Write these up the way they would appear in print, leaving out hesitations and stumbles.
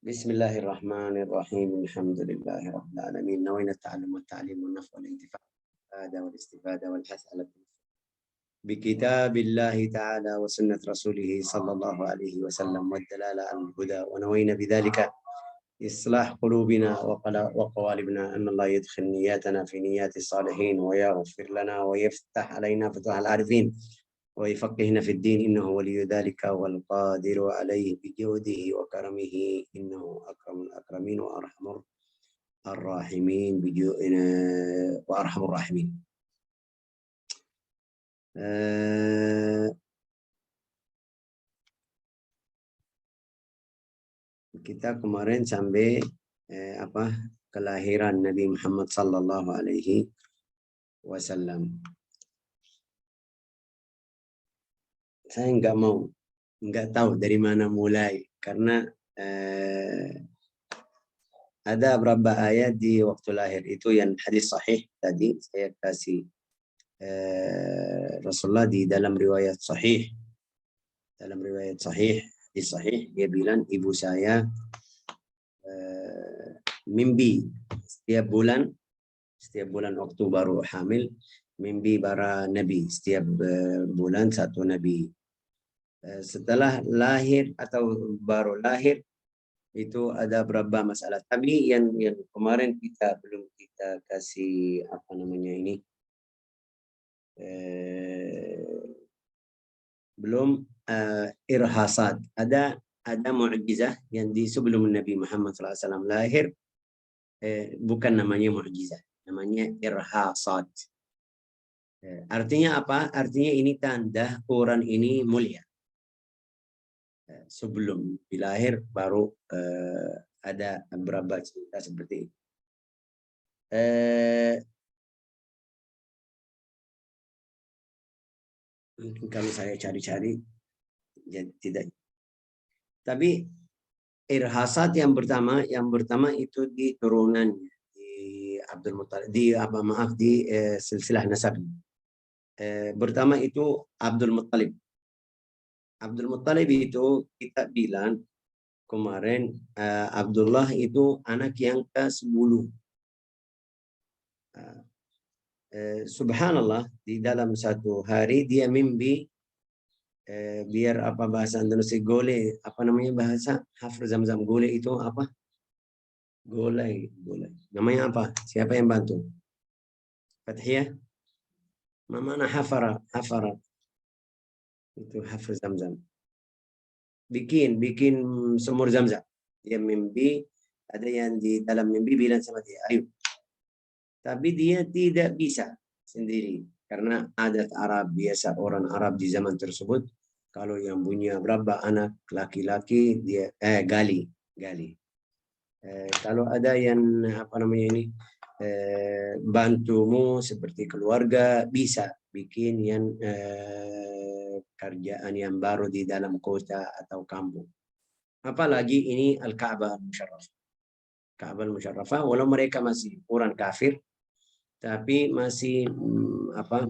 Bismillahirrahmanirrahim. Alhamdulillahirabbil alamin. Nawaitu at-ta'allum wat-ta'lim wan-naf'a wal-intifa' wal-istifada wal-hath 'ala bi kitabillahi ta'ala wa sunnat rasulih sallallahu alaihi wasallam wa dalala al-huda wa nawaitu bidzalika islah qulubina wa qawalibna anna Allah yadkhil niyatana fi niyati salihin wa yaghfir lana wa yaftah alaina futuhal arifin ويفقهنا في الدين إنه ولي ذلك والقادر عليه بجوده وكرمه إنه أكرم الأكرمين وأرحم الراحمين وأرحم الراحمين. Kita kemarin sampai kelahiran Nabi Muhammad sallallahu alaihi wasallam. Saya nggak tahu dari mana mulai karena ada beberapa ayat di waktu lahir itu yang hadis sahih tadi saya kasih Rasulullah di dalam riwayat sahih hadis sahih dia bilang ibu saya mimpi setiap bulan waktu baru hamil mimpi para nabi setiap bulan satu nabi. Setelah lahir atau baru lahir itu ada beberapa masalah. Tapi yang kemarin belum kita kasih belum irhasat. Ada mu'jizah yang di sebelum Nabi Muhammad SAW lahir bukan namanya mu'jizah, namanya irhasat. Artinya apa? Artinya ini tanda orang ini mulia. Sebelum dilahir baru ada beberapa cerita seperti itu. Mungkin kalau saya cari-cari tidak. Tapi irhasat yang pertama itu di turunannya di Abdul Muttalib di silsilah nasab. Pertama itu Abdul Muttalib. Abdul Muttalib itu kita bilang kemarin Abdullah itu anak yang ke-10. Subhanallah di dalam satu hari dia mimpi biar bahasa Indonesia gole bahasa hafal Zamzam gole itu apa? Golai. Namanya apa? Siapa yang bantu? Fathiyah? Mana hafara? Itu hafal Zamzam. Bikin sumur Zamzam. Dia mimpi, ada yang di dalam mimpi bilang sama dia, ayo. Tapi dia tidak bisa sendiri. Karena adat Arab, biasa orang Arab di zaman tersebut, kalau yang punya berapa anak laki-laki, dia gali. Kalau ada yang bantumu seperti keluarga, bisa bikin yang kerjaan yang baru di dalam kota atau kampung. Apalagi ini Al-Ka'bah Al-Musharrafah. Walau mereka masih orang kafir, tapi masih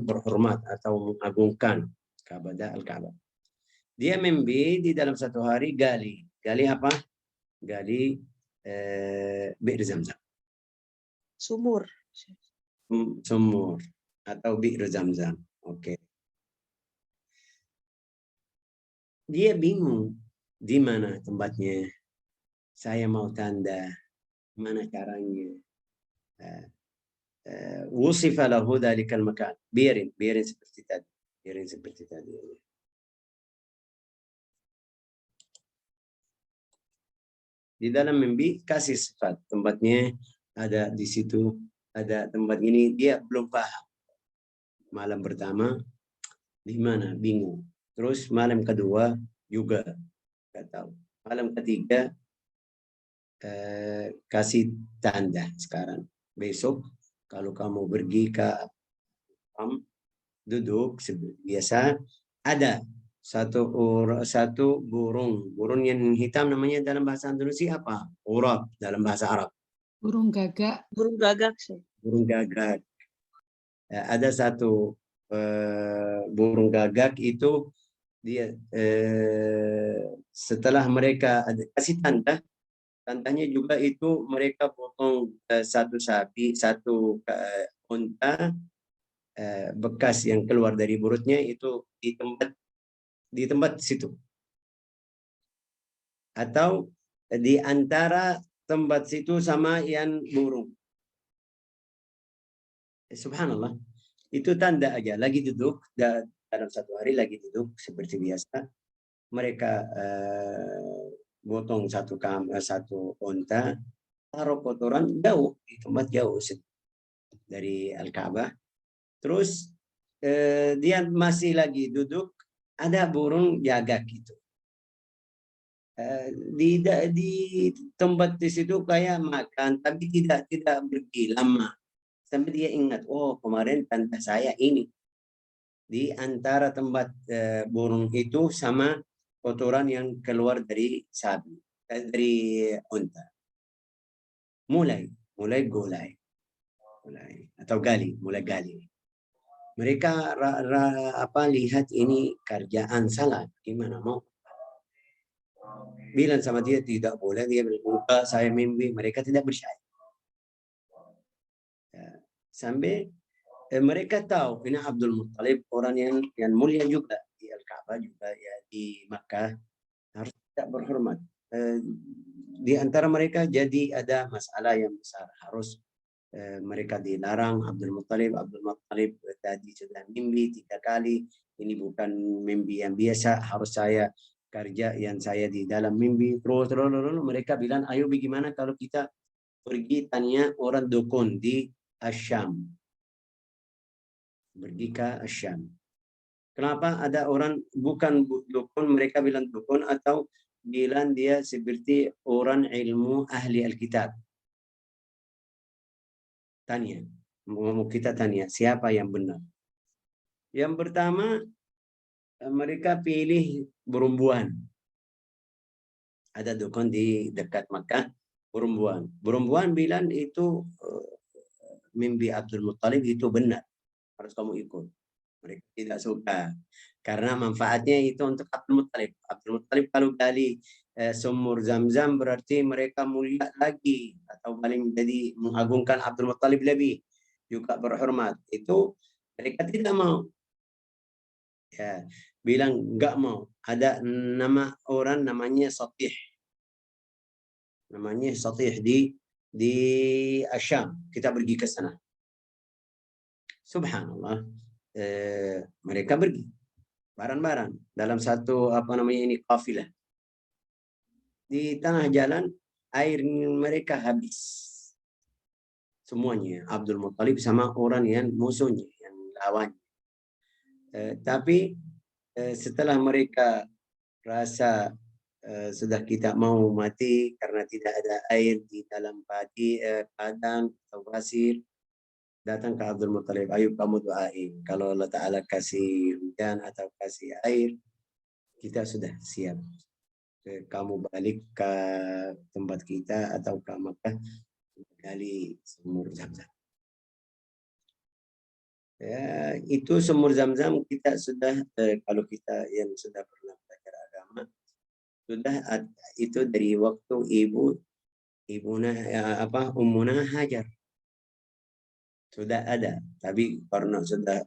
berhormat atau mengagungkan Al-Ka'bah. Dia mimpi di dalam satu hari gali apa? Gali bi'r Zamzam. Sumur atau bi'r Zamzam. Oke. Dia bingung di mana tempatnya. Saya mau tanda mana caranya. Wusifa lahu dalikal makan. Biarin seperti tadi. Di dalam mimpi kasih sifat tempatnya ada di situ, ada tempat ini, dia belum paham. Malam pertama di mana bingung. Terus malam kedua juga nggak tahu. Malam ketiga kasih tanda sekarang. Besok kalau kamu pergi ke duduk seperti biasa, ada satu burung yang hitam, namanya dalam bahasa Indonesia apa? Urab dalam bahasa Arab. Burung gagak. Ada satu burung gagak itu dia setelah mereka kasih tanda, Tandanya juga itu mereka potong satu sapi, satu unta bekas yang keluar dari perutnya itu di tempat situ, atau di antara tempat situ sama yang burung. Subhanallah, itu tanda aja lagi duduk dalam satu hari lagi duduk seperti biasa. Mereka potong satu unta, taruh kotoran jauh di tempat jauh dari Al-Ka'bah. Terus dia masih lagi duduk, ada burung jaga gitu. Di tempat di situ kayak makan, tapi tidak pergi lama. Sampai dia ingat, oh kemarin tante saya ini. Di antara tempat burung itu sama kotoran yang keluar dari sapi, dari unta. Mulai golai atau gali. Mereka lihat ini kerjaan salah, gimana mau bilang sama dia tidak boleh, dia berkata saya mimpi, mereka tidak percaya. Sampai mereka tahu ini Abdul Muttalib orang yang mulia juga di Al-Ka'bah juga ya, di Makkah, harus tidak berhormat. Di antara mereka jadi ada masalah yang besar, harus mereka dilarang. Abdul Muttalib tadi sudah mimpi 3 kali, ini bukan mimpi yang biasa, harus saya kerja yang saya di dalam mimpi. Terus mereka bilang, ayo bagaimana kalau kita pergi tanya orang dukun di Asyam. Pergi ke Asyam. Kenapa ada orang bukan dukun, mereka bilang dukun, atau bilang dia seperti orang ilmu ahli Alkitab. Tanya, mau kita tanya siapa yang benar. Yang pertama mereka pilih Berumbuan. Ada dukun di dekat Makkah, Berumbuan bilang itu mimpi Abdul Muttalib itu benar, harus kamu ikut. Mereka tidak suka karena manfaatnya itu untuk Abdul Muttalib. Abdul Muttalib kalau gali sumur Zam-Zam berarti mereka mulia lagi, atau paling jadi mengagungkan Abdul Muttalib lebih, juga berhormat. Itu mereka tidak mau. Ya, bilang enggak mau. Ada nama orang namanya Satih. Namanya Satih di Asyam. Kita pergi ke sana. Subhanallah. Mereka pergi barang-barang dalam satu ini kafilah. Di tengah jalan air mereka habis semuanya, Abdul Muttalib sama orang yang musuhnya, yang lawannya. Tapi setelah mereka rasa sudah kita mau mati karena tidak ada air di dalam padang atau pasir, datang ke Abdul Muttalib, ayo kamu doain kalau Allah Ta'ala kasih hujan atau kasih air, kita sudah siap. Kamu balik ke tempat kita atau ke Makkah, gali sumur Zam-Zam. Ya, itu sumur Zam-Zam kita sudah, kalau kita yang sudah pernah belajar agama, sudah itu dari waktu Ummuna Hajar. Sudah ada, tapi karena sudah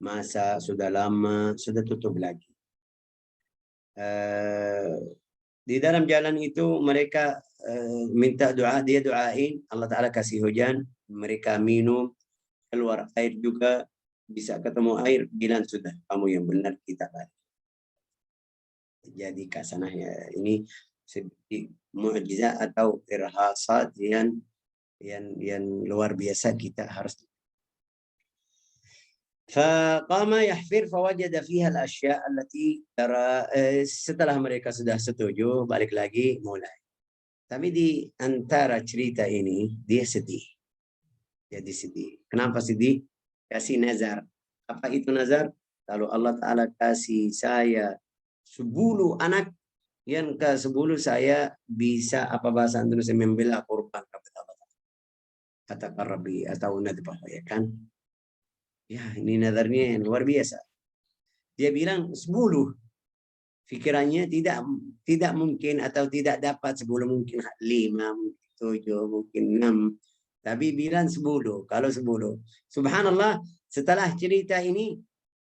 masa sudah lama, sudah tutup lagi. Di dalam jalan itu mereka minta doa, dia doain Allah Ta'ala kasih hujan, mereka minum, keluar air juga, bisa ketemu air, bilang sudah kamu yang benar, kita balik. Jadi kasanah ya, ini seperti mukjizat atau irhasat yang luar biasa, kita harus. Faqama yahfir fawajada fiha al-asya' allati tara. Setelah mereka sudah setuju, balik lagi mulai. Tapi di antara cerita ini dia sedih. Jadi sedih. Kenapa sedih? Kasih nazar. Apa itu nazar? Kalau Allah Ta'ala kasih saya 10 anak, yang ke-10 saya bisa, apa bahasa Indonesia, membela korban kepada Allah. Katakan Rabbi atau nadbah, ya kan? Ya, ini nazarnya yang luar biasa. Dia bilang 10. Pikirannya tidak mungkin atau tidak dapat 10, mungkin 5, mungkin 7, mungkin 6. Tapi bilang 10. Kalau 10, subhanallah, setelah cerita ini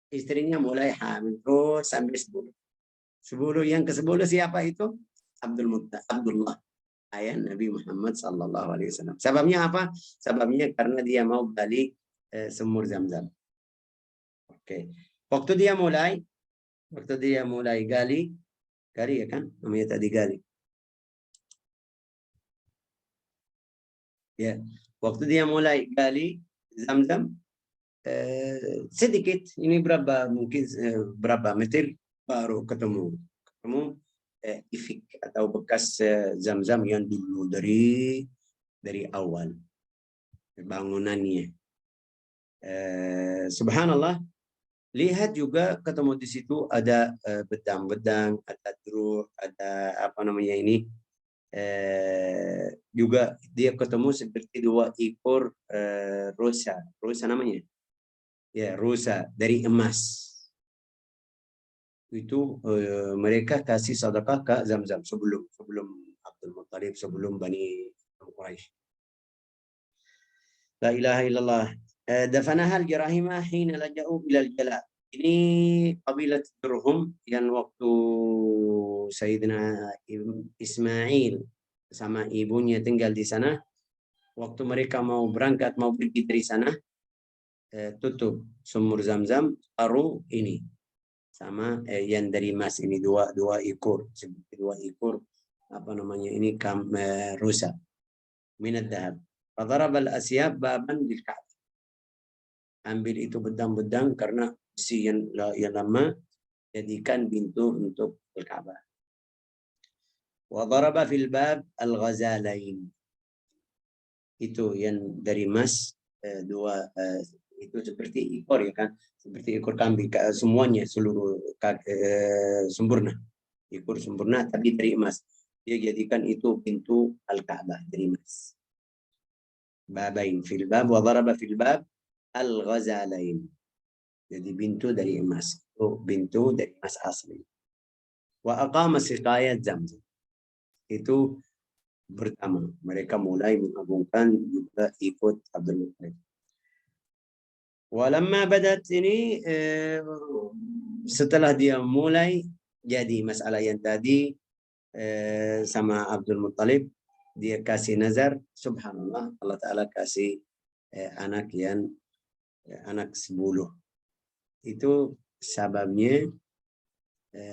istrinya mulai hamil terus sampai 10. 10 yang ke-10 siapa itu? Abdullah, ayah Nabi Muhammad sallallahu alaihi wasallam. Sebabnya apa? Sebabnya karena dia mau balik sumur Zam-Zam. Oke. Waktu dia mulai gali ya kan? Namanya tadi gali. Ya, waktu dia mulai gali Zam-Zam, sedikit, ini mungkin berapa meter baru ketemu ifik atau bekas Zam-Zam yang dulu dari awal bangunannya. Subhanallah, lihat juga ketemu di situ ada bedang-bedang, ada druh, ada apa namanya ini, juga dia ketemu seperti 2 ekor rusa namanya, ya, rusa dari emas. Itu mereka kasih sedekah ke Zam-Zam sebelum Abdul Muttalib, sebelum Bani Quraisy. La ilaha illallah. Dafanaha al-Jarahimah hina laja'u ila al-Jala. Ini kabilah Jurhum yang waktu Sayyidina Ismail sama ibunya tinggal di sana, waktu mereka mau berangkat, mau pergi dari sana, tutup sumur Zam-Zam, taruh ini sama yang dari emas ini, dua ekor, seperti 2 ekor apa namanya ini, rusa minad dahab. Fadarab al-asyab baban bil Ka'bah. Ambil itu bedang-bedang karena besi yang lama, jadikan pintu untuk Al-Ka'bah. Wa daraba fil bab al-ghazalain. Itu yang dari emas, 2 itu seperti ekor ya kan, seperti ekor kambing, semuanya seluruh sempurna, ekor sempurna tapi dari emas. Dia jadikan itu pintu Al-Ka'bah dari emas. Babain fil bab wa daraba fil bab al-ghazalain. Jadi pintu dari emas, itu pintu dari emas asli. Wa aqama siqayat Zam-Zam. Itu pertama, mereka mulai mengagungkan juga ikut Abdul Muttalib. Walamma badat ini, setelah dia mulai jadi masalah yang tadi sama Abdul Muttalib, dia kasih nazar, subhanallah, Allah Ta'ala kasih anak 10. Itu sebabnya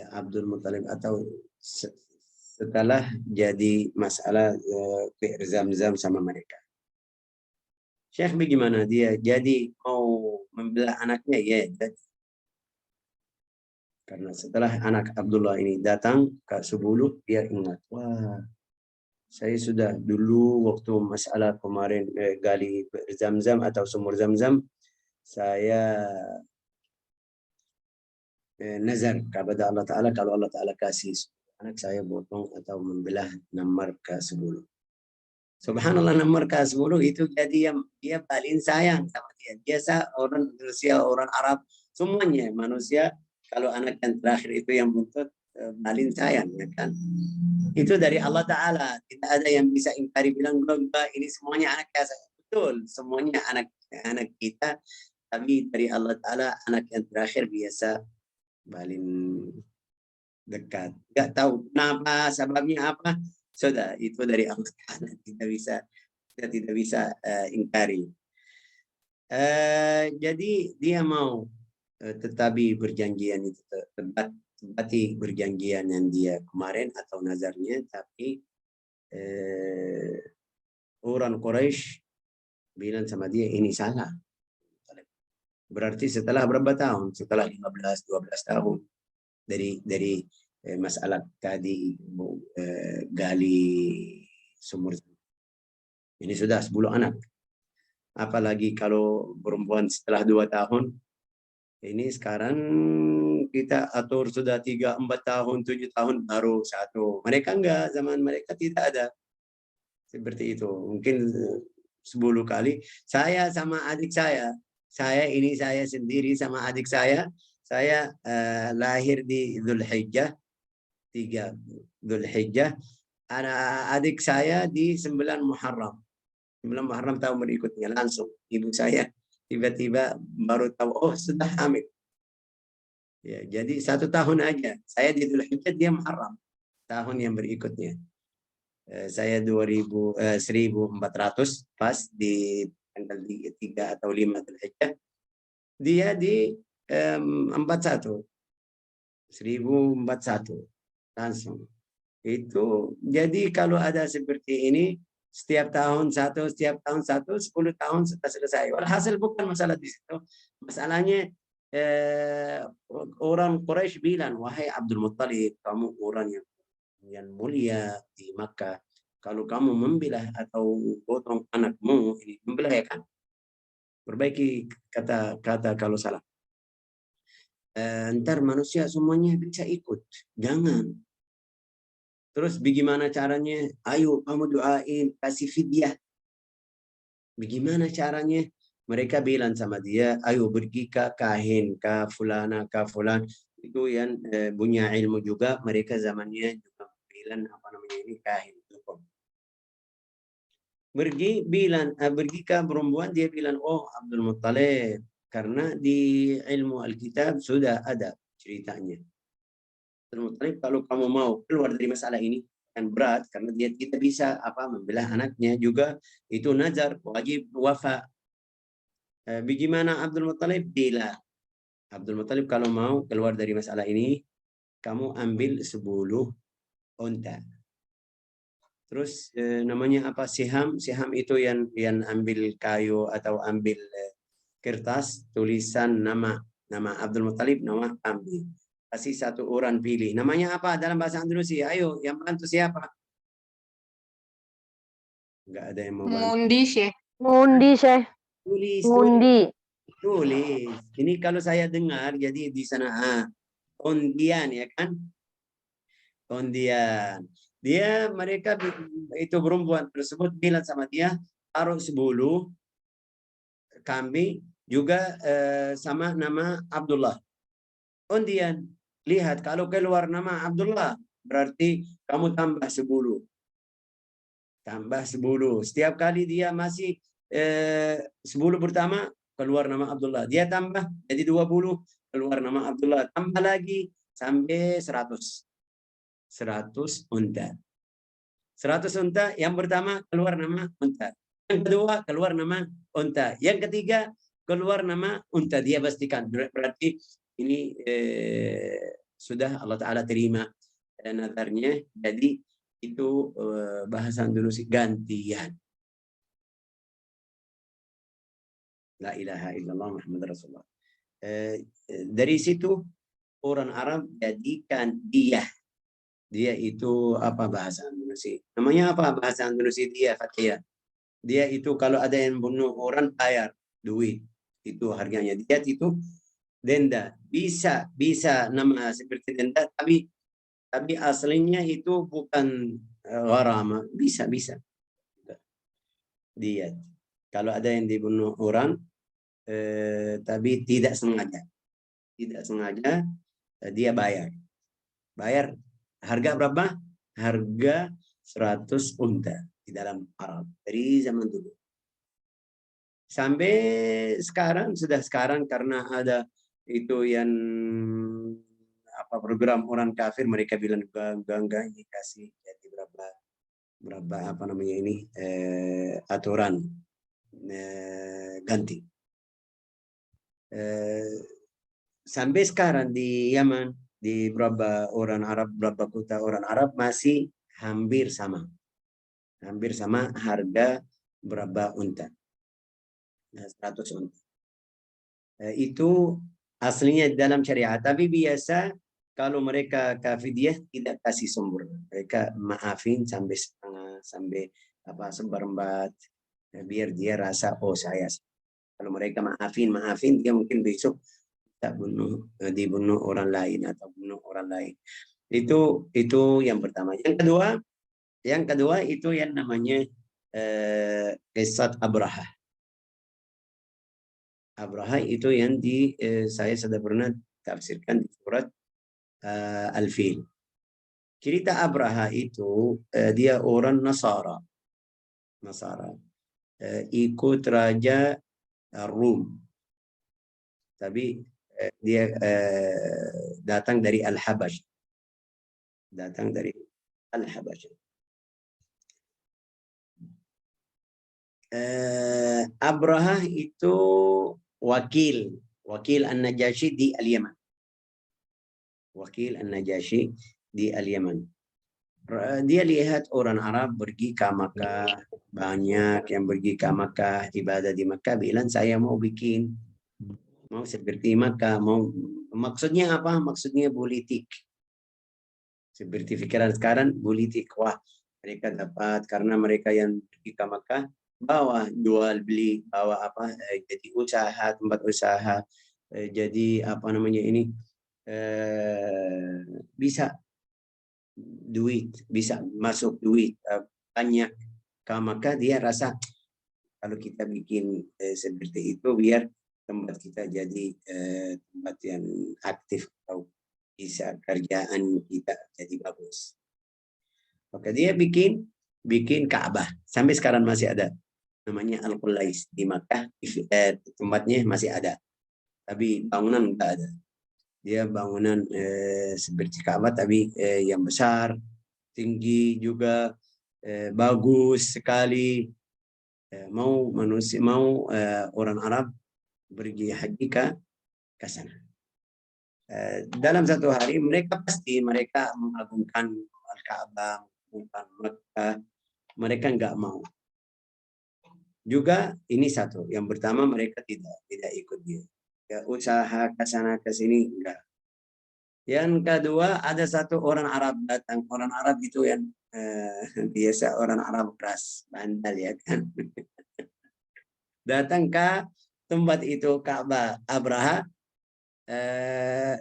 Abdul Muttalib, atau setelah jadi masalah bi'r Zam-Zam sama mereka. Syekh bagaimana dia jadi mau membelah anaknya? Ya, karena setelah anak Abdullah ini datang ke 10, dia ingat, wah, saya sudah dulu waktu masalah kemarin gali Zam-Zam atau sumur Zam-Zam, saya nazar kepada Allah Ta'ala, kalau Allah Ta'ala kasih anak saya potong atau membelah Nammar ke 10. Subhanallah, Nammar ke 10 itu jadi yang dia paling sayang sama dia. Biasa orang Rusia, orang Arab, semuanya manusia, kalau anak yang terakhir itu yang buntut paling sayang, ya kan? Itu dari Allah Ta'ala. Tidak ada yang bisa ingkari bilang, ini semuanya anak saya. Betul, semuanya anak kita. Tapi dari Allah Ta'ala, anak yang terakhir biasa paling dekat. Nggak tahu kenapa, sebabnya apa. Sudah, itu dari Allah Ta'ala. Kita tidak bisa ingkari. Jadi dia mau tetapi perjanjian itu tepati perjanjian yang dia kemarin atau nazarnya, tapi orang Quraisy bilang sama dia, ini salah. Berarti setelah berapa tahun? Setelah 15-12 tahun dari masalah tadi gali sumur. Ini sudah 10 anak. Apalagi kalau perempuan setelah 2 tahun. Ini sekarang kita atur sudah 3-4 tahun, 7 tahun baru 1. Mereka enggak, zaman mereka tidak ada seperti itu. Mungkin 10 kali. Saya sama adik saya sendiri sama adik saya lahir di Dzulhijjah. 3 Dzulhijjah. Adik saya di 9 Muharram. 9 Muharram tahun berikutnya langsung ibu saya tiba-tiba baru tahu, oh sudah hamil. Ya, jadi 1 tahun aja. Saya di Dzulhijjah, dia Muharram tahun yang berikutnya. Saya 1400 pas di tanggal 3 atau 5 Dzulhijjah. Dia di 41 1041 langsung. Itu jadi kalau ada seperti ini setiap tahun satu, 10 tahun sudah selesai. Walhasil bukan masalah di situ. Masalahnya orang Quraisy bilang, wahai Abdul Muttalib, kamu orang yang mulia di Makkah. Kalau kamu membelah atau potong anakmu, ini membelah ya kan? Perbaiki kata-kata kalau salah. Ntar manusia semuanya bisa ikut. Jangan. Terus bagaimana caranya? Ayo kamu doain, kasih fidyah. Bagaimana caranya? Mereka bilang sama dia, ayo pergi ke kahin, ke fulana, ke fulan. Itu yang punya ilmu juga. Mereka zamannya juga bilang apa namanya ini kahin. Pergi ke perempuan, dia bilang, oh Abdul Muttalib. Karena di ilmu Alkitab sudah ada ceritanya. Abdul Muttalib, kalau kamu mau keluar dari masalah ini, kan berat karena dia tidak bisa membelah anaknya juga, itu nazar wajib wafa. Bagaimana Abdul Muttalib? Bila Abdul Muttalib kalau mau keluar dari masalah ini, kamu ambil 10 unta. Terus namanya apa? Siham itu yang ambil kayu atau ambil kertas tulisan nama Abdul Muttalib, nama ambil. Kasih 1 orang pilih. Namanya apa dalam bahasa Indonesia? Ayo, yang bantu siapa? Enggak ada yang mau bantu. Mundi, Syekh. Ngundi, Syekh. Tulis. Ngundi. Tulis. Ini kalau saya dengar, jadi di sana undian ya kan? Undian. Mereka itu perempuan tersebut bilang sama dia, taruh 10 kambing juga sama nama Abdullah. Undian. Lihat kalau keluar nama Abdullah, berarti kamu tambah 10. Tambah 10. Setiap kali dia masih 10 pertama keluar nama Abdullah. Dia tambah jadi 20, keluar nama Abdullah. Tambah lagi sampai 100. 100 unta. 100 unta, yang pertama keluar nama unta. Yang kedua keluar nama unta. Yang ketiga keluar nama unta. Dia pastikan. Berarti ini sudah Allah Ta'ala terima nazarnya. Jadi itu bahasa Indonesia gantian. La ilaha illallah Muhammad Rasulullah. Dari situ orang Arab jadikan dia itu apa bahasa Indonesia? Namanya apa bahasa Indonesia dia, Fatia? Dia itu kalau ada yang bunuh orang bayar duit. Itu harganya. Dia itu denda. Bisa nama seperti denda, tapi aslinya itu bukan gharama. Bisa. Dia. Kalau ada yang dibunuh orang, tapi tidak sengaja. Dia bayar. Harga berapa? Harga 100 unta di dalam Arab dari zaman dulu. Sampai sekarang karena ada itu yang program orang kafir, mereka bilang enggak ini kasih jadi berapa ini aturan ganti. Sampai sekarang di Yaman, di beberapa kota orang Arab masih hampir sama harga berapa unta. 100 unta. Itu aslinya dalam syariat, tapi biasa kalau mereka kafidyah tidak kasih sempurna. Mereka maafin sampai setengah, sampai seperempat, biar dia rasa oh saya. Kalau mereka maafin dia mungkin besok tak dibunuh orang lain atau bunuh orang lain. Itu yang pertama. Yang kedua itu yang namanya Qissat Abraha. Abraha itu yang saya sudah pernah tafsirkan di surat Al-Fil. cerita Abraha itu dia orang Nasara. Ikut Raja Rum. Tapi dia datang dari Al-Habash. Datang dari Al-Habash. Abraha itu wakil An-Najasyi di Al-Yaman. Wakil An-Najasyi di Al-Yaman. Dia lihat orang Arab pergi ke Makkah, banyak yang pergi ke Makkah, ibadah di Makkah, bilang saya mau seperti Makkah, maksudnya apa? Maksudnya politik. Seperti pikiran sekarang, politik. Wah, mereka dapat karena mereka yang pergi ke Makkah, bawa jual beli, bawa apa? Jadi usaha, tempat usaha, jadi apa namanya ini? Bisa duit, bisa masuk duit banyak ke Makkah. Dia rasa kalau kita bikin seperti itu biar tempat kita jadi tempat yang aktif atau bisa kerjaan kita jadi bagus. Maka dia bikin Ka'bah, sampai sekarang masih ada, namanya Al-Qulais di Makkah. Tempatnya masih ada, tapi bangunan enggak ada. Dia bangunan seperti Ka'bah tapi yang besar, tinggi juga, bagus sekali. Mau orang Arab pergi haji ke sana. Dalam satu hari mereka mengagungkan Al-Ka'bah, mengagungkan Makkah. Mereka enggak mau. Juga ini satu, yang pertama mereka tidak ikut dia. Ya, usaha ke sana ke sini enggak. Yang kedua, ada satu orang Arab datang. Orang Arab itu yang biasa orang Arab keras, bandal ya kan. Datang ke tempat itu Ka'bah. Abraha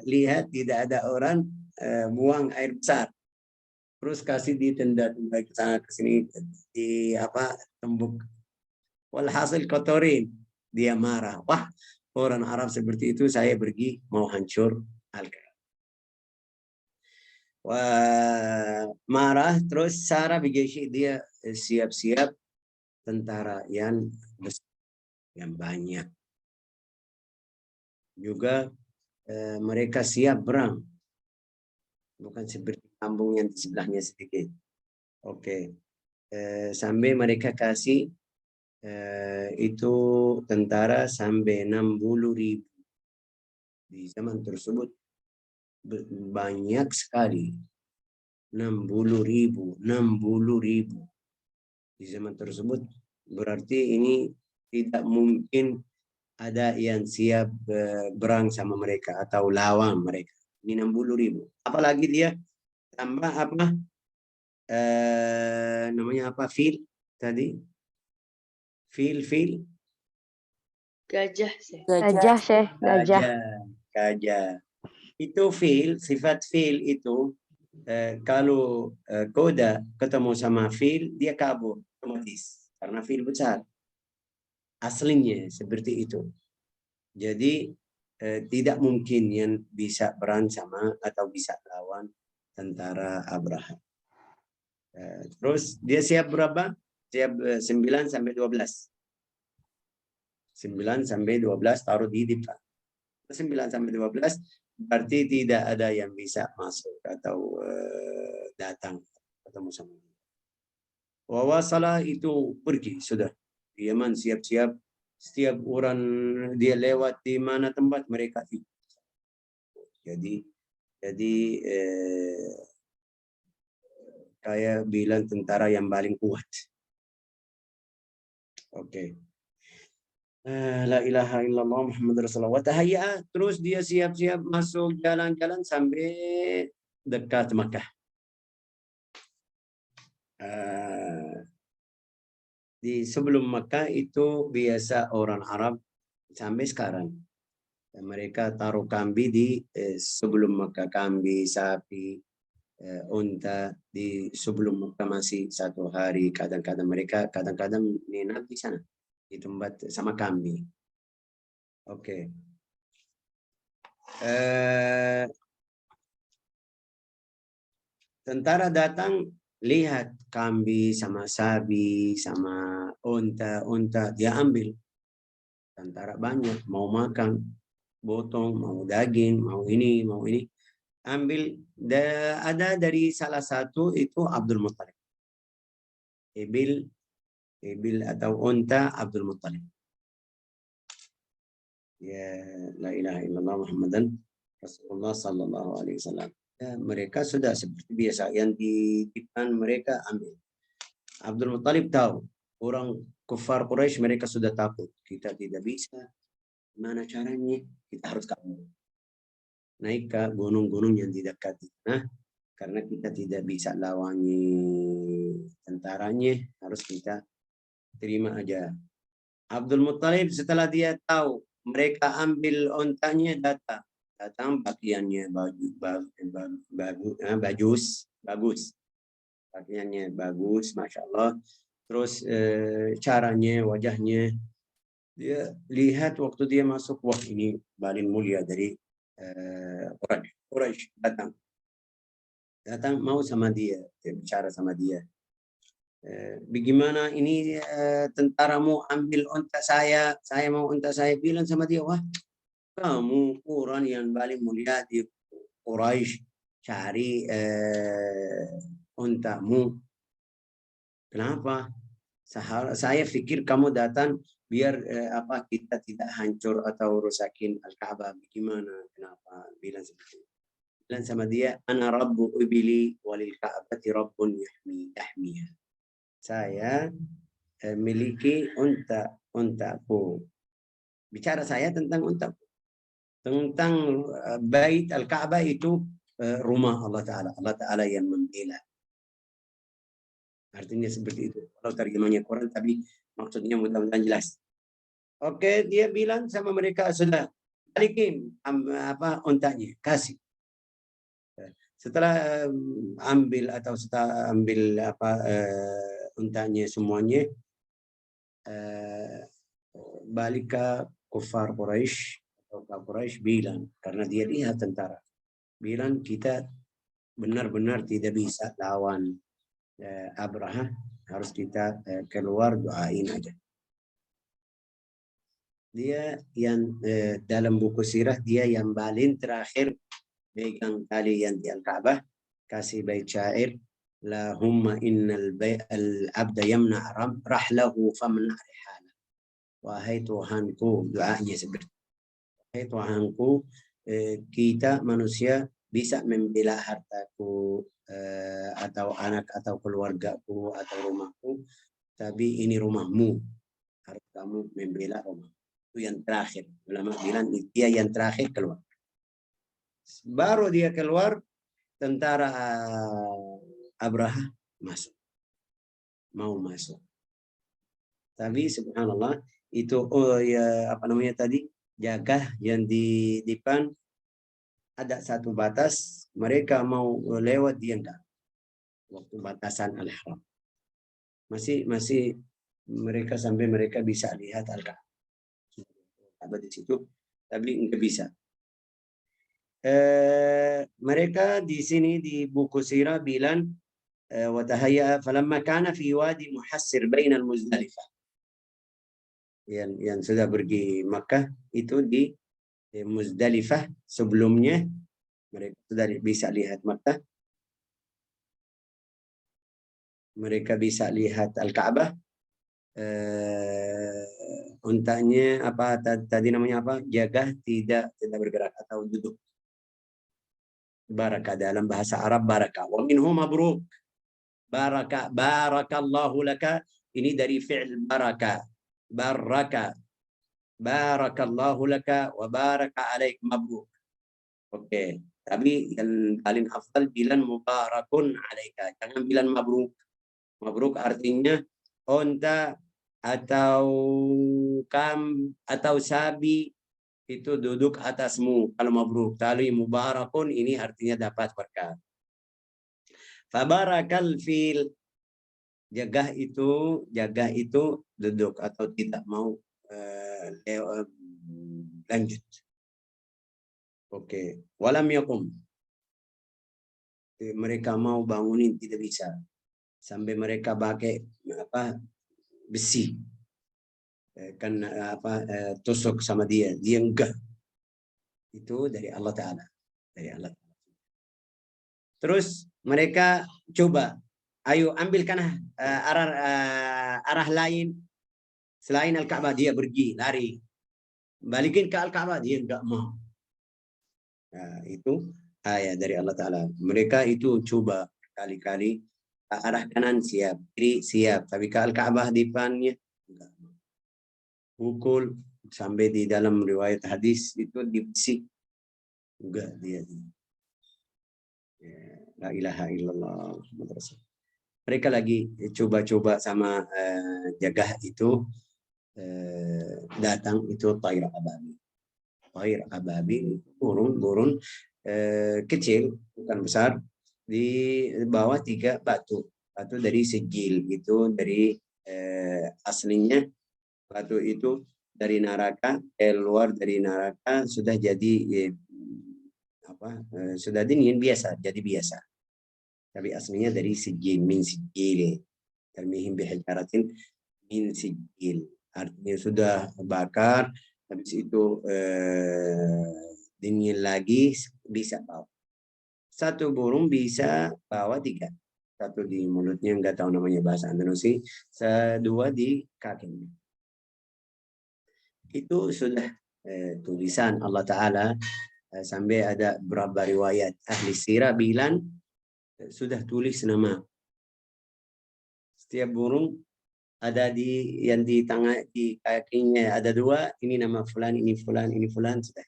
lihat tidak ada orang, buang air besar. Terus kasih ditenda ke sana ke sini, di apa, tembuk. Walhasil kotorin. Dia marah. Wah, orang Arab seperti itu saya pergi mau hancur Al-Ka'bah. Wah, marah. Terus Sarah Bigeshi dia siap-siap tentara yang besar, yang banyak. Juga mereka siap perang. Bukan seperti kampung yang di sebelahnya sedikit. Oke. Sampai mereka kasih itu tentara sampai 60.000. Di zaman tersebut banyak sekali. 60.000 di zaman tersebut. Berarti ini tidak mungkin ada yang siap berang sama mereka atau lawan mereka. Ini 60.000. Apalagi dia tambah apa? Namanya apa? Fil tadi? Fil. Gajah sih. Gajah. Itu sifat fil itu kalau kuda ketemu sama fil, dia kabur otomatis karena fil besar. Aslinya seperti itu. Jadi tidak mungkin yang bisa berang sama atau bisa lawan tentara Abraha. Terus dia siap berapa? Siap 9 sampai 12. 9 sampai 12 taruh di depan. 9 sampai 12 berarti tidak ada yang bisa masuk atau datang ketemu sama dia. Wawasalah itu pergi sudah. Yaman siap-siap, setiap orang dia lewat di mana tempat mereka ikut. Jadi kayak bilang tentara yang paling kuat. Oke. La ilaha illallah Muhammad Rasulullah. Watahaya, terus dia siap-siap masuk jalan-jalan sampai dekat Makkah. Di sebelum Makkah itu biasa orang Arab sampai sekarang. Mereka taruh kambing di sebelum Makkah, kambing, sapi, unta di sebelum Makkah masih 1 hari. Kadang-kadang mereka menginap di sana di tempat sama kambing. Oke. Tentara datang, lihat kambing sama sapi sama unta dia ambil. Tentara banyak mau makan, potong, mau daging, mau ini, ambil. Ada dari salah satu itu Abdul Muttalib. Ibil atau unta Abdul Muttalib. Ya, la ilaha illallah Muhammadan Rasulullah sallallahu alaihi wasallam. Ya, mereka sudah seperti biasa yang di depan mereka ambil. Abdul Muttalib tahu orang kufar Quraisy mereka sudah takut. Kita tidak bisa. Mana caranya? Kita harus kabur. Naik ke gunung-gunung yang di dekat. Nah, karena kita tidak bisa lawangi tentaranya, harus kita terima aja. Abdul Muttalib setelah dia tahu mereka ambil ontanya, datang pakaiannya bagus, pakaiannya bagus, masya Allah. Terus caranya, wajahnya, dia lihat waktu dia masuk, wah ini paling mulia dari Quraisy. Datang mau sama dia bicara sama dia. Bagaimana ini tentaramu ambil unta saya mau unta saya. Bilang sama dia, wah kamu orang yang paling mulia di Quraisy, cari untamu. Kenapa? Saya pikir kamu datang biar kita tidak hancur atau rusakin Al-Ka'bah. Bagaimana? Kenapa? Bilang seperti itu. Bilang sama dia, ana rabbu ibili walil ka'bati rabbun yahmiha. Saya miliki untaku. Bicara saya tentang untaku. Tentang bait Al-Ka'bah itu rumah Allah Ta'ala. Allah Ta'ala yang membela. Artinya seperti itu. Kalau terjemahnya Quran, tapi maksudnya mudah-mudahan jelas. Oke, dia bilang sama mereka, sudah balikin untanya, kasih. Setelah setelah ambil untanya semuanya, balik ke kufar Quraisy atau ke Quraisy bilang, karena dia lihat tentara, bilang kita benar-benar tidak bisa lawan Abraha, harus kita keluar doain aja. Dia yang dalam buku sirah, dia yang paling terakhir pegang tali yang di Al-Ka'bah, kasih bait syair, Lahumma innal al-abda yamna rahlahu famna rihala. Wahai Tuhanku, doanya seperti, wahai Tuhanku, kita manusia bisa membela hartaku atau anak atau keluargaku atau rumahku, tapi ini rumahmu, harus kamu membela rumah. Itu yang terakhir. Ulama bilang dia yang terakhir keluar. Baru dia keluar, tentara Abraha mau masuk. Tapi subhanallah itu jaga yang di depan ada satu batas, mereka mau lewat dia enggak. Waktu batasan Al-Haram. Masih mereka sampai mereka bisa lihat Al-Ka'bah di situ, tapi enggak bisa. Mereka di sini di buku sirah bilang watahayya falamma kana fi wadi muhassir baina al-Muzdalifah. Yang sudah pergi Makkah itu di Muzdalifah, sebelumnya mereka sudah bisa lihat Makkah. Mereka bisa lihat Al-Ka'bah. Untanya tadi namanya apa? Jaga, tidak bergerak atau duduk. Baraka dalam bahasa Arab, baraka. Wa minhu mabruk. Baraka, barakallahu laka. Ini dari fi'il baraka. Baraka. Barakallahu laka wa baraka alaik, mabruk. Oke. Tapi yang paling afdal bilang mubarakun alaika. Jangan bilang mabruk. Mabruk artinya unta atau sapi itu duduk atasmu. Kalau mabruk, tali mubarakun ini artinya dapat berkah. Fabarakal fil, jaga itu duduk atau tidak mau lanjut. Oke. Walam yakum. mereka mau bangunin tidak bisa. Sampai mereka pakai besi. Kan tusuk sama dia enggak. Itu dari Allah Ta'ala. Dari Allah Ta'ala. Terus mereka coba, ayo ambilkan arah lain selain Al-Ka'bah. Dia pergi, lari. Balikin ke Al-Ka'bah, dia enggak mau. Nah, itu ayat dari Allah Ta'ala. Mereka itu coba kali-kali, arah kanan siap, kiri siap. Tapi ke Al-Ka'bah depannya enggak mau. Pukul sampai di dalam riwayat hadis itu dibisi. Enggak dia. La ilaha illallah Muhammad Rasul. Mereka lagi coba-coba sama jagah itu datang itu Thair Ababil. Thair Ababil burung kecil bukan besar, di bawah 3 batu dari sijil itu dari aslinya batu itu dari neraka, keluar dari neraka sudah jadi sudah dingin biasa, jadi biasa. Tapi aslinya dari sijil, min sijil. Termihim bihijaratin min sijil. Artinya sudah bakar, habis itu dingin lagi bisa bawa. Satu burung bisa bawa 3. Satu di mulutnya, nggak tahu namanya bahasa Indonesia. 2 di kakinya. Itu sudah tulisan Allah Ta'ala. Sampai ada beberapa riwayat ahli sirah bilang sudah tulis nama. Setiap burung ada yang di tangan, di kakinya ada 2, ini nama fulan, ini fulan, ini fulan, sudah.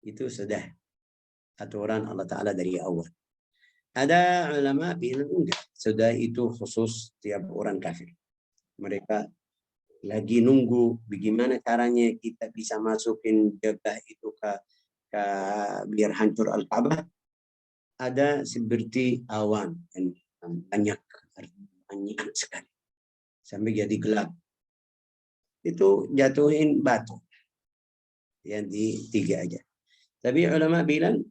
Itu sudah aturan Allah Ta'ala dari awal. Ada ulama bilang enggak, sudah itu khusus tiap orang kafir. Mereka lagi nunggu bagaimana caranya kita bisa masukin jagah itu ke biar hancur Al-Ka'bah. Ada seperti awan dan banyak sekali sampai jadi gelap. Itu jatuhin batu yang di 3 aja. Tapi ulama bilang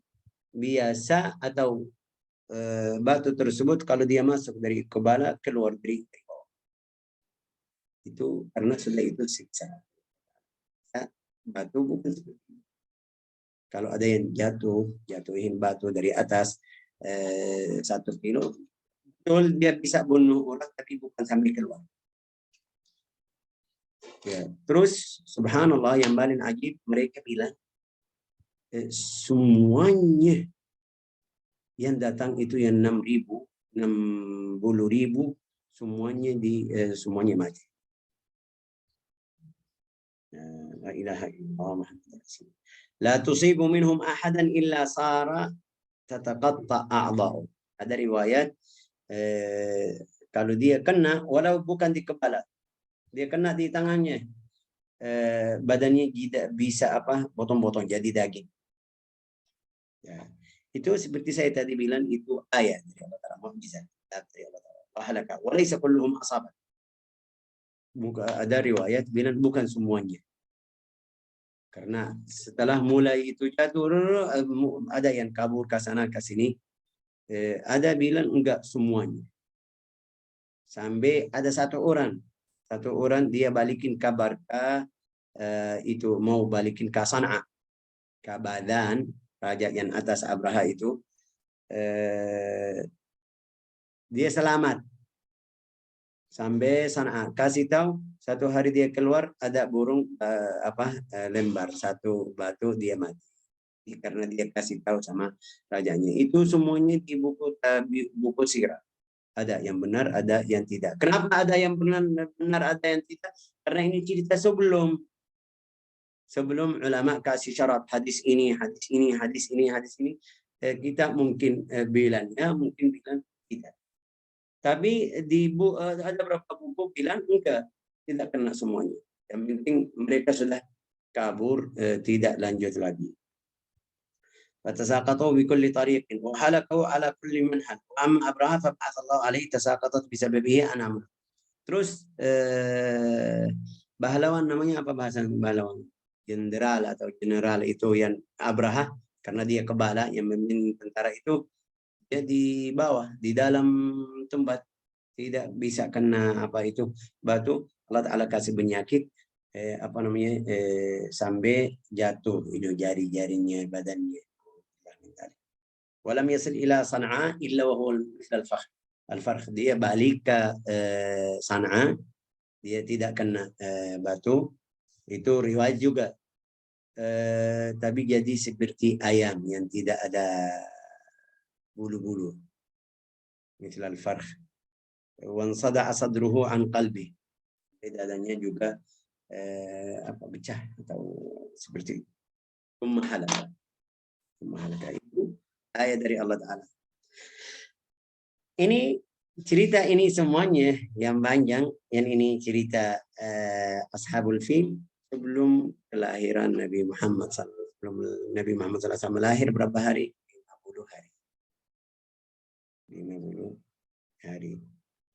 biasa atau batu tersebut kalau dia masuk dari kepala keluar dari bawah. Itu karena sudah itu siksa. Batu bukan seperti itu. Kalau ada yang jatuhin batu dari atas 1 kilo, betul dia bisa bunuh orang tapi bukan sampai keluar. Ya. Terus subhanallah yang paling ajib, mereka bilang semuanya yang datang itu yang 60.000 semuanya semuanya mati. La ilaha illallah Muhammad Rasul. La tusibu minhum ahadan illa sara tataqatta a'dha'u. Ada riwayat kalau dia kena walau bukan di kepala, dia kena di tangannya, badannya tidak bisa potong-potong jadi daging. Ya. Itu seperti saya tadi bilang, itu ayat dari Allah Ta'ala, mukjizat dari Allah Ta'ala. Wahalaka walaysa kulluhum asabat. Ada riwayat bilang bukan semuanya. Karena setelah mulai itu jatuh, ada yang kabur ke sana ke sini. Ada bilang enggak semuanya. Sampai ada satu orang dia balikin kabar ke itu mau balikin ke Sana'a, ke Badan, raja yang atas Abraha itu. Dia selamat sampai Sana'a. Kasih tahu satu hari dia keluar ada burung lembar satu batu, dia mati karena dia kasih tahu sama rajanya. Itu semuanya di buku sirah. Ada yang benar, ada yang tidak. Kenapa ada yang benar, ada yang tidak? Karena ini cerita sebelum ulama kasih syarat hadis ini, hadis ini, hadis ini, hadis ini. Kita mungkin bilang ya, mungkin bilang tidak. Tapi ada beberapa buku bilang enggak, tidak kena semuanya. Yang penting mereka sudah kabur, tidak lanjut lagi. فتساقطوا بكل طريق وحلقوا على كل منحل وأما أبرهة فبعث الله عليه تساقطت بسببه أنعمه. Terus pahlawan namanya apa bahasa pahlawan? Jenderal atau general itu yang Abraha, karena dia kebala yang memimpin tentara itu, dia di bawah, di dalam tempat, tidak bisa kena apa itu batu. Allah Ta'ala kasih penyakit sampai jatuh itu jari-jarinya, badannya. Walam yasil ila Sana'a illa wa huwa misal al-fakh. Al-fakh dia balik ke Sana'a, dia tidak kena batu. Itu riwayat juga. Tapi jadi seperti ayam yang tidak ada bulu-bulu. Misal al-farh. Wan sada'a sadruhu an qalbi. Dadanya juga pecah atau seperti halaka. Halaka itu ayat dari Allah Ta'ala. Ini cerita ini semuanya yang panjang, yang ini cerita Ashabul Fil sebelum kelahiran Nabi Muhammad SAW. Sebelum Nabi Muhammad SAW lahir berapa hari? 50 hari. 50 hari.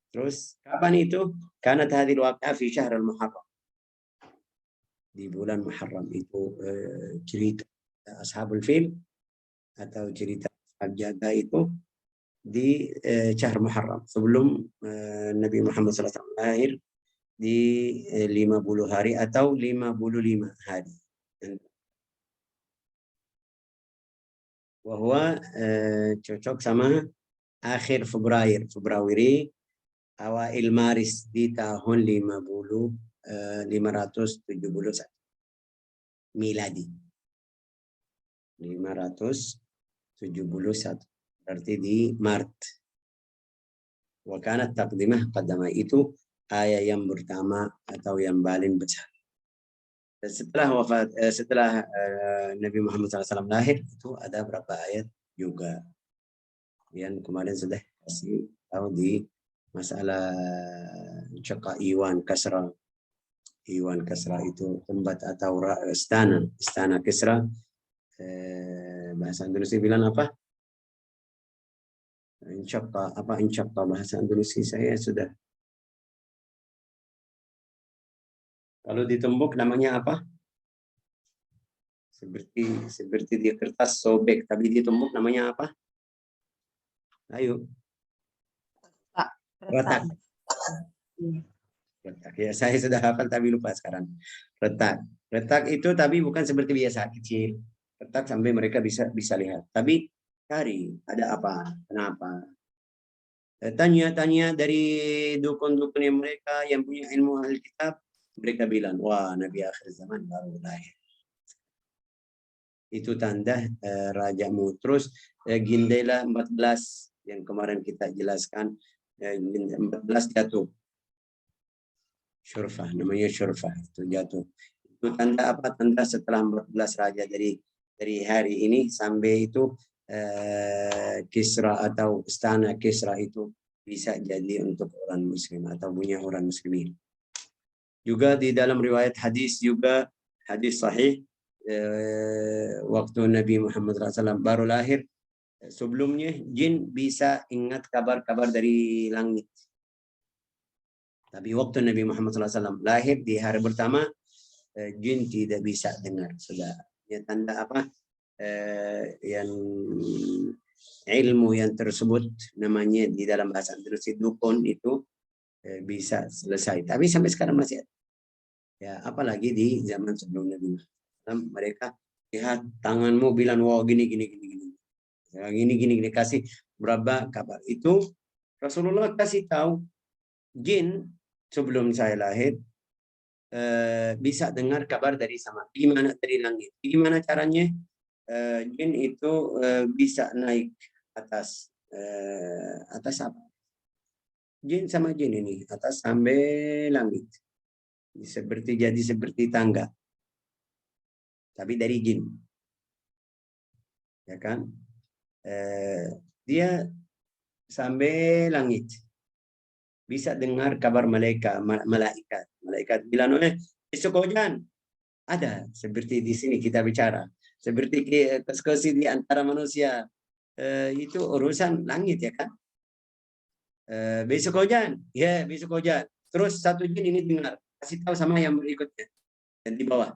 Terus kapan itu? Karena hadhil waqa'ah fi syahr al-Muharram. Di bulan Muharram itu cerita Ashabul Fil atau cerita Ashab Jaga itu di syahr Muharram sebelum Nabi Muhammad SAW lahir di 50 hari atau 55 hari. Wahwa cocok sama akhir Februari awail Maris di tahun 571 miladi. 571 berarti di Maret. Wa kanat taqdimah qadama itu ayat yang pertama atau yang paling besar. Setelah Nabi Muhammad SAW lahir itu ada berapa ayat juga yang kemarin sudah kasih tahu di masalah Caka Iwan Kasra. Iwan Kasra itu tempat atau istana Kisra. Bahasa Indonesia bilang apa? Incakta bahasa Indonesia saya sudah. Kalau ditembok namanya apa? Seperti dia kertas sobek tapi ditembok namanya apa? Ayo. Retak. Retak. Ya, saya sudah hafal tapi lupa sekarang. Retak. Retak itu tapi bukan seperti biasa kecil. Retak sampai mereka bisa lihat. Tapi cari ada apa? Kenapa? Tanya dari dukun-dukun yang mereka yang punya ilmu Alkitab, mereka bilang, wah Nabi akhir zaman baru lahir. Itu tanda rajamu. Terus Jendela 14 yang kemarin kita jelaskan, 14 jatuh. Syurfah, namanya Syurfah itu jatuh. Itu tanda apa? Tanda setelah 14 raja dari hari ini sampai itu Kisra atau istana Kisra itu bisa jadi untuk orang muslim atau punya orang muslimin. Juga di dalam riwayat hadis juga, hadis sahih, waktu Nabi Muhammad SAW baru lahir, sebelumnya jin bisa ingat kabar-kabar dari langit. Tapi waktu Nabi Muhammad SAW lahir di hari pertama, jin tidak bisa dengar. Sudah ya tanda apa? Yang ilmu yang tersebut namanya di dalam bahasa Indonesia dukun itu bisa selesai. Tapi sampai sekarang masih ada. Ya, apalagi di zaman sebelum Nabi Muhammad, mereka lihat tanganmu bilang wow gini. Ya, gini kasih berapa kabar. Itu Rasulullah kasih tahu jin sebelum saya lahir bisa dengar kabar dari sama. Gimana dari langit? Gimana caranya? Jin itu bisa naik atas apa? Jin sama jin ini atas sampai langit. Jadi seperti tangga. Tapi dari jin. Ya kan? Dia sampai langit. Bisa dengar kabar malaikat. Malaikat bilang, besok hujan. Ada seperti di sini kita bicara. Seperti diskusi di antara manusia. Itu urusan langit ya kan. Besok hujan. Ya besok hujan. Terus satu jin ini dengar. Kasih tahu sama yang berikutnya. Yang di bawah.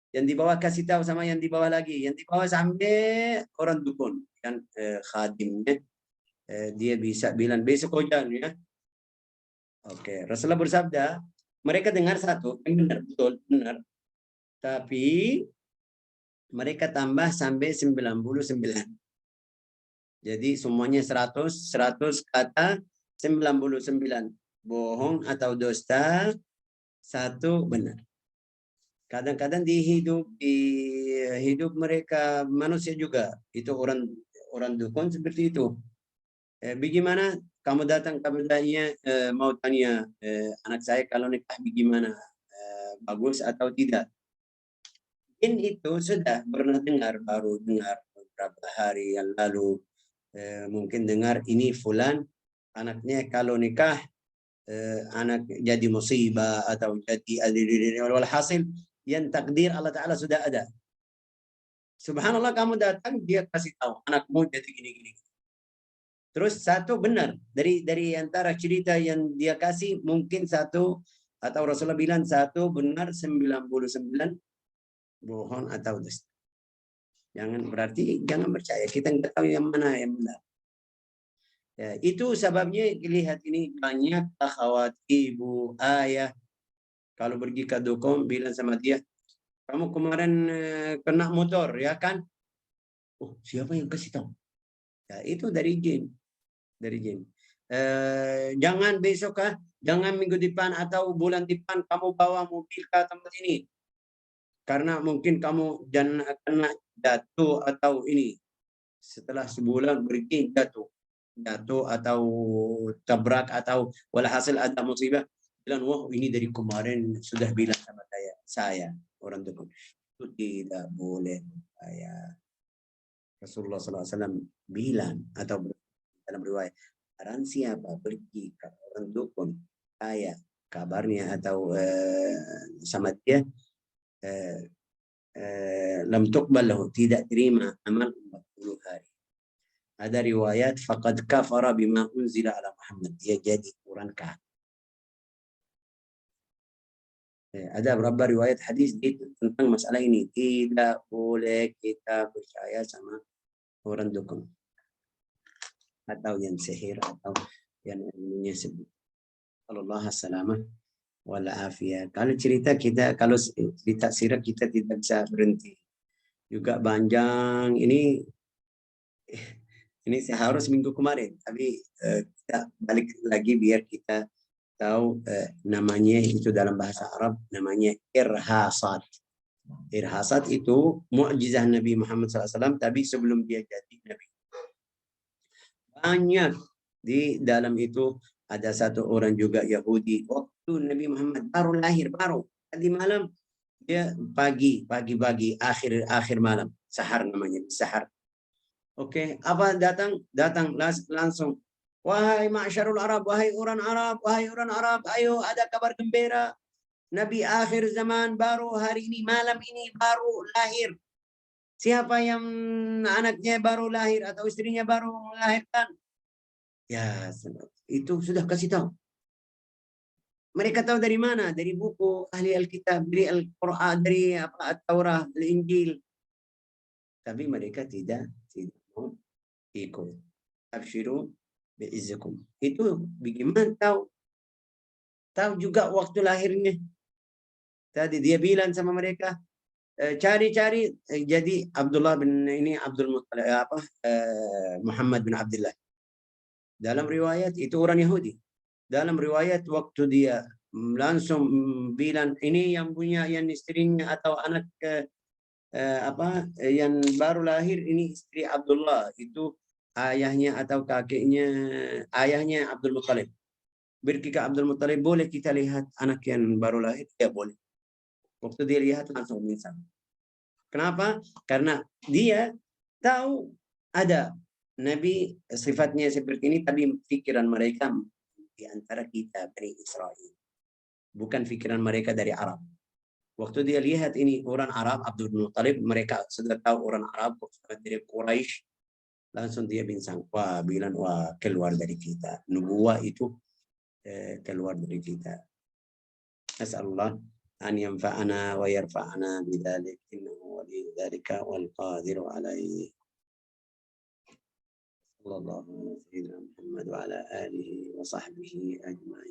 Yang di bawah kasih tahu sama yang di bawah lagi. Yang di bawah sampai orang dukun. Kan khadimnya. dia bisa bilang besok hujan ya. Oke, Rasulullah bersabda, mereka dengar satu, yang benar, betul, benar. Tapi mereka tambah sampai 99. Jadi semuanya 100, 100 kata 99 bohong atau dusta, satu benar. Kadang-kadang di hidup mereka manusia juga itu orang dukun seperti itu. Bagaimana kamu datang kamu tanya mau tanya anak saya kalau nikah bagaimana, bagus atau tidak? Mungkin itu sudah pernah dengar, baru dengar beberapa hari yang lalu, mungkin dengar ini fulan anaknya kalau nikah anak jadi musibah atau jadi walhasil yang takdir Allah Ta'ala sudah ada. Subhanallah, kamu datang dia kasih tahu anakmu jadi gini-gini. Terus satu benar dari antara cerita yang dia kasih mungkin satu atau Rasulullah bilang satu benar 99 bohong atau dusta. Jangan percaya, kita nggak tahu yang mana yang benar. Ya, itu sebabnya lihat ini banyak akhwat, ibu, ayah kalau pergi ke dukun bilang sama dia, kamu kemarin kena motor ya kan? Oh, siapa yang kasih tahu? Ya, itu dari jin. Jangan besok jangan minggu depan atau bulan depan kamu bawa mobil ke tempat ini karena mungkin kamu dan kena jatuh atau ini setelah sebulan pergi jatuh atau tabrak atau walhasil ada musibah, bilang wah ini dari kemarin sudah bilang sama saya orang dukun. Itu tidak boleh. Rasulullah SAW bilang atau dalam riwayat, barang siapa pergi ke orang dukun saya kabarnya atau sama dia lam tuqbal lahu, tidak terima amal 40 hari. Ada riwayat faqad kafara bima unzila ala Muhammad, dia jadi orang kafir. Ada beberapa riwayat hadis tentang masalah ini. Tidak boleh kita percaya sama orang dukun atau yang sihir atau yang ilmunya sebut. Allah salamah wal afiyah. Kalau cerita sirat kita tidak bisa berhenti. Juga panjang ini seharus minggu kemarin, tapi kita balik lagi biar kita tahu namanya itu dalam bahasa Arab namanya irhasat. Irhasat itu mukjizah Nabi Muhammad SAW, tapi sebelum dia jadi Nabi. Banyak di dalam itu ada satu orang juga Yahudi. Waktu Nabi Muhammad baru lahir, baru tadi malam dia pagi akhir malam, sahar namanya, sahar. Oke, apa datang langsung. Wahai ma'syarul Arab, wahai orang Arab, ayo ada kabar gembira. Nabi akhir zaman baru hari ini, malam ini baru lahir. Siapa yang anaknya baru lahir atau istrinya baru melahirkan? Ya, itu sudah kasih tahu. Mereka tahu dari mana? Dari buku ahli Alkitab, dari Al-Quran, dari At-Taurah, Al-Injil. Tapi mereka tidak mau ikut. Abshiru bi'izzikum. Itu bagaimana tahu? Tahu juga waktu lahirnya. Tadi dia bilang sama mereka, cari-cari. Jadi Abdullah bin Muhammad bin Abdullah. Dalam riwayat itu orang Yahudi. Dalam riwayat waktu dia langsung bilang ini yang punya yang istrinya atau anak yang baru lahir ini istri Abdullah, itu ayahnya atau kakeknya ayahnya Abdul Muttalib. Berkata Abdul Muttalib, boleh kita lihat anak yang baru lahir? Ya boleh. Waktu dia lihat langsung pingsan. Kenapa? Karena dia tahu ada Nabi sifatnya seperti ini, tapi pikiran mereka di antara kita dari Israel. Bukan pikiran mereka dari Arab. Waktu dia lihat ini orang Arab, Abdul Muttalib, mereka sudah tahu orang Arab, dari Quraisy, langsung dia bincang. Wah, bilang, wah keluar dari kita. Nubuwah itu keluar dari kita. As'alullah an yanfa'ana wa yarfa'ana bidzalik innahu waliyyu dzalika wal qadiru alaihi. صلى الله على سيدنا محمد وعلى آله وصحبه أجمعين.